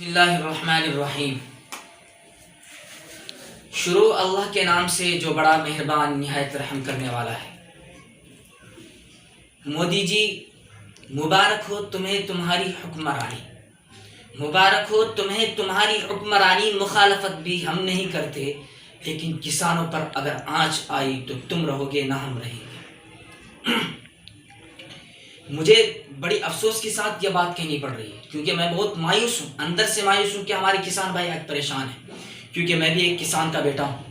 बिस्मिल्लाहिर्रहमानिर्रहीम। शुरू अल्लाह के नाम से जो बड़ा मेहरबान निहायत रहम करने वाला है। मोदी जी, मुबारक हो तुम्हें तुम्हारी हुक्मरानी, मुबारक हो तुम्हें तुम्हारी हुक्मरानी। मुखालफत भी हम नहीं करते, लेकिन किसानों पर अगर आँच आई तो तुम रहोगे ना हम रहेंगे। मुझे बड़ी अफसोस के साथ यह बात कहनी पड़ रही है, क्योंकि मैं बहुत मायूस हूँ, अंदर से मायूस हूँ कि हमारे किसान भाई आज परेशान हैं। क्योंकि मैं भी एक किसान का बेटा हूँ,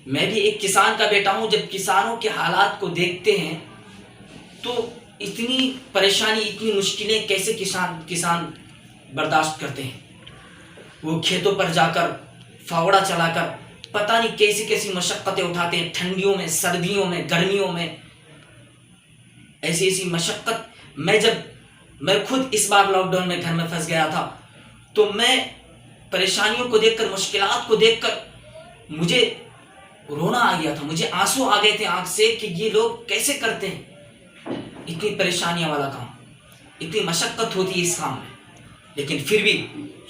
मैं भी एक किसान का बेटा हूँ। जब किसानों के हालात को देखते हैं तो इतनी परेशानी, इतनी मुश्किलें कैसे किसान बर्दाश्त करते हैं। वो खेतों पर जाकर फावड़ा चलाकर पता नहीं कैसी कैसी मशक्क़तें उठाते हैं, ठंडियों में, सर्दियों में, गर्मियों में, ऐसी ऐसी मशक्क़त। मैं खुद इस बार लॉकडाउन में घर में फंस गया था, तो मैं परेशानियों को देखकर, मुश्किलात को देखकर मुझे रोना आ गया था, मुझे आंसू आ गए थे आंख से कि ये लोग कैसे करते हैं इतनी परेशानियां वाला काम, इतनी मशक्क़त होती है इस काम में, लेकिन फिर भी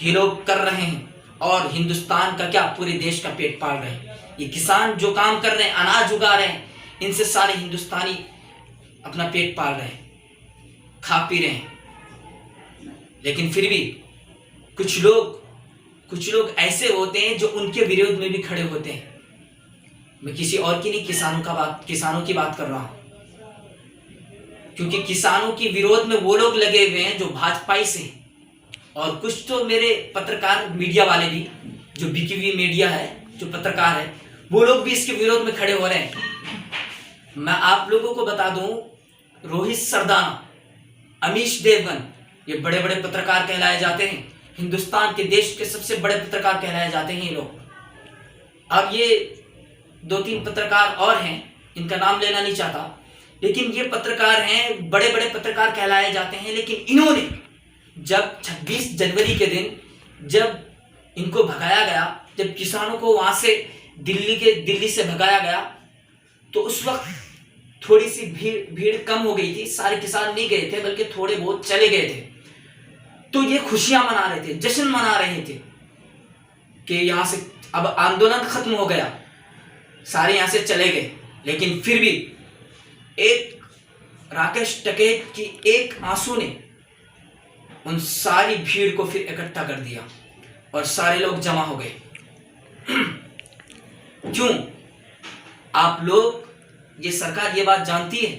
ये लोग कर रहे हैं और हिंदुस्तान का क्या, पूरे देश का पेट पाल रहे हैं। ये किसान जो काम कर रहे हैं, अनाज उगा रहे हैं, इनसे सारे हिंदुस्तानी अपना पेट पाल रहे हैं, खा पी रहे हैं। लेकिन फिर भी कुछ लोग ऐसे होते हैं जो उनके विरोध में भी खड़े होते हैं। मैं किसी और की नहीं, किसानों की बात कर रहा हूं, क्योंकि किसानों के विरोध में वो लोग लगे हुए हैं जो भाजपाई से हैं, और कुछ तो मेरे पत्रकार, मीडिया वाले भी, जो बीकेवी मीडिया है, जो पत्रकार है, वो लोग भी इसके विरोध में खड़े हो रहे हैं। मैं आप लोगों को बता दूं, रोहित सरदाना, अमीश देवगन, ये बड़े बड़े पत्रकार कहलाए जाते हैं, हिंदुस्तान के देश के सबसे बड़े पत्रकार कहलाए जाते हैं ये लोग। अब ये 2-3 पत्रकार और हैं, इनका नाम लेना नहीं चाहता, लेकिन ये पत्रकार हैं, बड़े बड़े पत्रकार कहलाए जाते हैं। लेकिन इन्होंने जब 26 जनवरी के दिन जब इनको भगाया गया, जब किसानों को वहां से दिल्ली से भगाया गया, तो उस वक्त थोड़ी सी भीड़ कम हो गई थी। सारे किसान नहीं गए थे, बल्कि थोड़े बहुत चले गए थे। तो ये खुशियां मना रहे थे, जश्न मना रहे थे कि यहां से अब आंदोलन खत्म हो गया, सारे यहां से चले गए। लेकिन फिर भी एक राकेश टिकैत की एक आंसू ने उन सारी भीड़ को फिर इकट्ठा कर दिया और सारे लोग जमा हो गए। क्यों? आप लोग, ये सरकार ये बात जानती है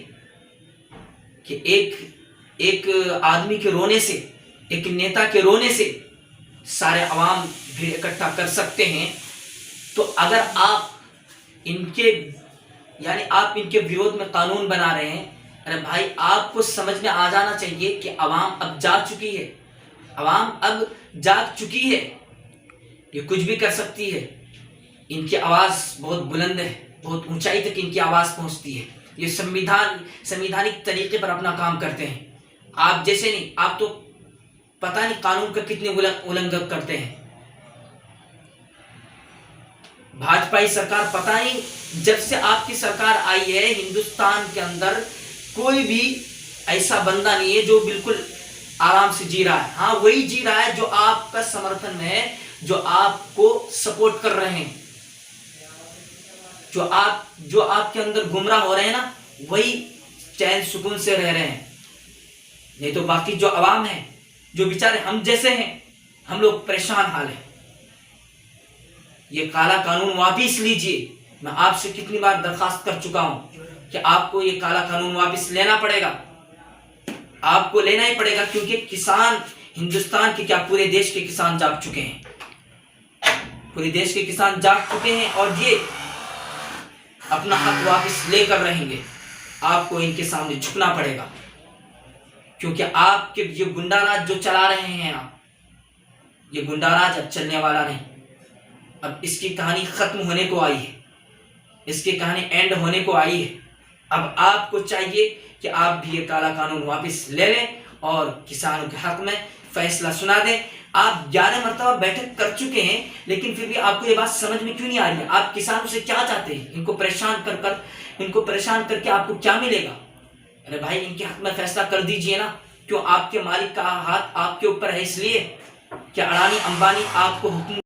कि एक आदमी के रोने से, एक नेता के रोने से सारे अवाम भीड़ इकट्ठा कर सकते हैं। तो अगर आप इनके विरोध में कानून बना रहे हैं, अरे भाई, आपको समझ में आ जाना चाहिए कि अवाम अब जाग चुकी है, अवाम अब जाग चुकी है, ये कुछ भी कर सकती है। इनकी आवाज बहुत बुलंद है, बहुत ऊंचाई तक इनकी आवाज पहुंचती है। ये संवैधानिक तरीके पर अपना काम करते हैं। आप जैसे नहीं, आप तो पता नहीं कानून का कितने उल्लंघन करते हैं। भाजपाई सरकार, पता नहीं, जब से आपकी सरकार आई है, हिंदुस्तान के अंदर कोई भी ऐसा बंदा नहीं है जो बिल्कुल आराम से जी रहा है। हाँ, वही जी रहा है जो आपका समर्थन में है, जो आपको सपोर्ट कर रहे हैं, जो आपके अंदर गुमराह हो रहे हैं ना, वही चैन सुकून से रह रहे हैं। नहीं तो बाकी जो अवाम है, जो बेचारे हम जैसे हैं, हम लोग परेशान हाल है। ये काला कानून वापिस लीजिए। मैं आपसे कितनी बार दरखास्त कर चुका हूं कि आपको ये काला कानून वापिस लेना पड़ेगा, आपको लेना ही पड़ेगा, क्योंकि किसान, हिंदुस्तान के क्या, पूरे देश के किसान जाग चुके हैं, पूरे देश के किसान जाग चुके हैं और ये अपना हक वापस लेकर रहेंगे। आपको इनके सामने झुकना पड़ेगा, क्योंकि आपके ये गुंडाराज जो चला रहे हैं आप, ये गुंडाराज अब चलने वाला नहीं। अब इसकी कहानी खत्म होने को आई है, इसकी कहानी एंड होने को आई है। अब आपको चाहिए कि आप भी ये काला कानून वापस ले लें और किसानों के हक में फैसला सुना दें। आप 11 मरतबा बैठक कर चुके हैं, लेकिन फिर भी आपको ये बात समझ में क्यों नहीं आ रही है? आप किसानों से क्या चाहते हैं? इनको परेशान करके आपको क्या मिलेगा? अरे भाई, इनके हक में फैसला कर दीजिए ना। क्यों? आपके मालिक का हाथ आपके ऊपर है, इसलिए क्या अडानी अंबानी आपको हुक्म